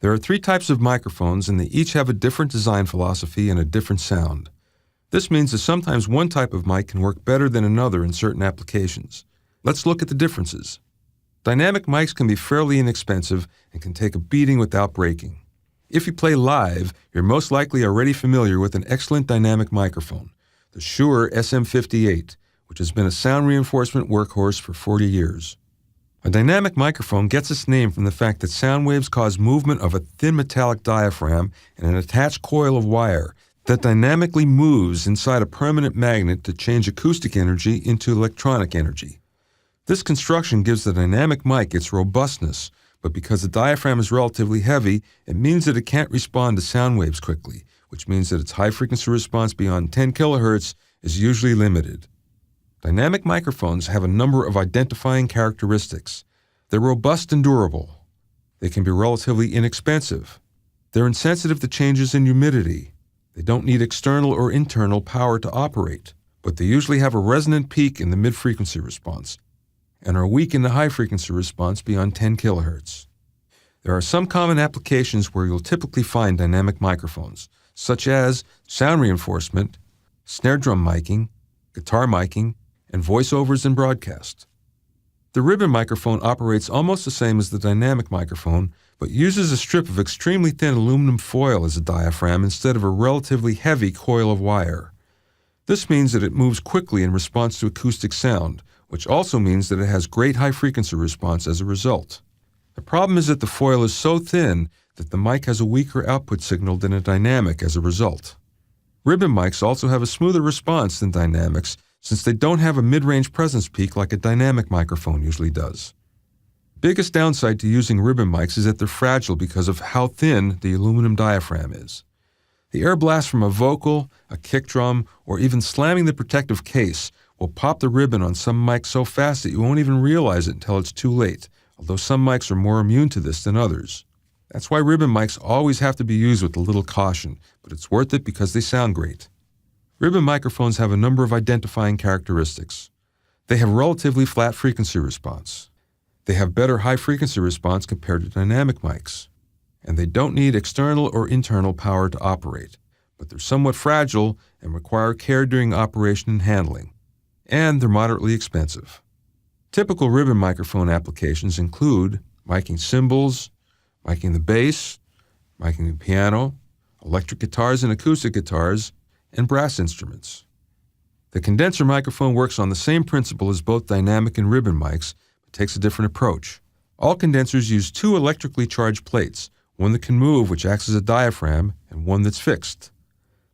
There are three types of microphones, and they each have a different design philosophy and a different sound. This means that sometimes one type of mic can work better than another in certain applications. Let's look at the differences. Dynamic mics can be fairly inexpensive and can take a beating without breaking. If you play live, you're most likely already familiar with an excellent dynamic microphone, the Shure SM58, which has been a sound reinforcement workhorse for 40 years. A dynamic microphone gets its name from the fact that sound waves cause movement of a thin metallic diaphragm and an attached coil of wire that dynamically moves inside a permanent magnet to change acoustic energy into electronic energy. This construction gives the dynamic mic its robustness, but because the diaphragm is relatively heavy, it means that it can't respond to sound waves quickly, which means that its high-frequency response beyond 10 kHz is usually limited. Dynamic microphones have a number of identifying characteristics. They're robust and durable. They can be relatively inexpensive. They're insensitive to changes in humidity. They don't need external or internal power to operate, but they usually have a resonant peak in the mid-frequency response and are weak in the high-frequency response beyond 10 kHz. There are some common applications where you'll typically find dynamic microphones, such as sound reinforcement, snare drum miking, guitar miking, and voiceovers and broadcast. The ribbon microphone operates almost the same as the dynamic microphone, but uses a strip of extremely thin aluminum foil as a diaphragm instead of a relatively heavy coil of wire. This means that it moves quickly in response to acoustic sound, which also means that it has great high-frequency response as a result. The problem is that the foil is so thin that the mic has a weaker output signal than a dynamic as a result. Ribbon mics also have a smoother response than dynamics since they don't have a mid-range presence peak like a dynamic microphone usually does. Biggest downside to using ribbon mics is that they're fragile because of how thin the aluminum diaphragm is. The air blast from a vocal, a kick drum, or even slamming the protective case will pop the ribbon on some mics so fast that you won't even realize it until it's too late, although some mics are more immune to this than others. That's why ribbon mics always have to be used with a little caution, but it's worth it because they sound great. Ribbon microphones have a number of identifying characteristics. They have relatively flat frequency response. They have better high-frequency response compared to dynamic mics. And they don't need external or internal power to operate, but they're somewhat fragile and require care during operation and handling. And they're moderately expensive. Typical ribbon microphone applications include miking cymbals, miking the bass, miking the piano, electric guitars and acoustic guitars, and brass instruments. The condenser microphone works on the same principle as both dynamic and ribbon mics, but takes a different approach. All condensers use two electrically charged plates, one that can move, which acts as a diaphragm, and one that's fixed.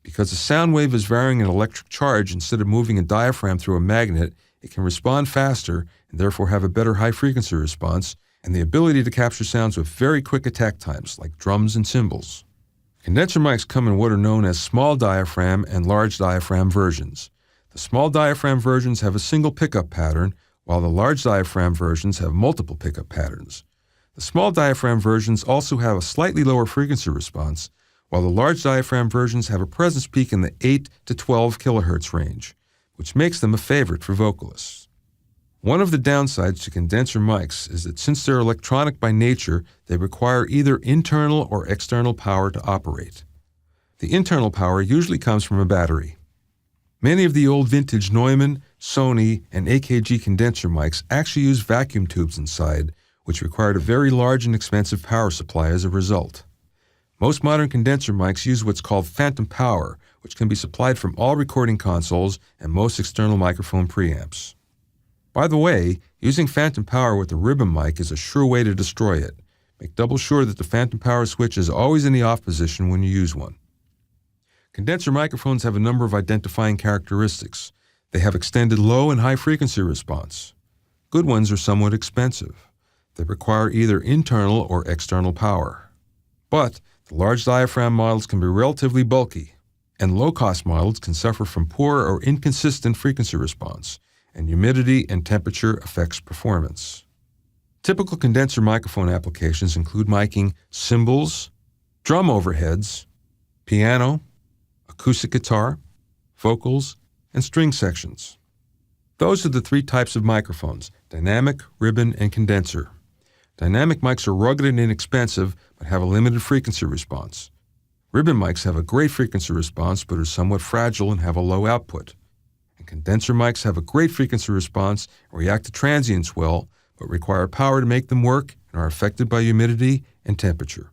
Because the sound wave is varying an electric charge instead of moving a diaphragm through a magnet, it can respond faster and therefore have a better high-frequency response and the ability to capture sounds with very quick attack times, like drums and cymbals. Condenser mics come in what are known as small diaphragm and large diaphragm versions. The small diaphragm versions have a single pickup pattern, while the large diaphragm versions have multiple pickup patterns. The small diaphragm versions also have a slightly lower frequency response, while the large diaphragm versions have a presence peak in the 8 to 12 kHz range, which makes them a favorite for vocalists. One of the downsides to condenser mics is that since they're electronic by nature, they require either internal or external power to operate. The internal power usually comes from a battery. Many of the old vintage Neumann, Sony, and AKG condenser mics actually use vacuum tubes inside, which required a very large and expensive power supply as a result. Most modern condenser mics use what's called phantom power, which can be supplied from all recording consoles and most external microphone preamps. By the way, using phantom power with a ribbon mic is a sure way to destroy it. Make double sure that the phantom power switch is always in the off position when you use one. Condenser microphones have a number of identifying characteristics. They have extended low and high frequency response. Good ones are somewhat expensive. They require either internal or external power. But the large diaphragm models can be relatively bulky, and low-cost models can suffer from poor or inconsistent frequency response, and humidity and temperature affects performance. Typical condenser microphone applications include miking cymbals, drum overheads, piano, acoustic guitar, vocals, and string sections. Those are the three types of microphones: dynamic, ribbon, and condenser. Dynamic mics are rugged and inexpensive, but have a limited frequency response. Ribbon mics have a great frequency response, but are somewhat fragile and have a low output. And condenser mics have a great frequency response and react to transients well, but require power to make them work and are affected by humidity and temperature.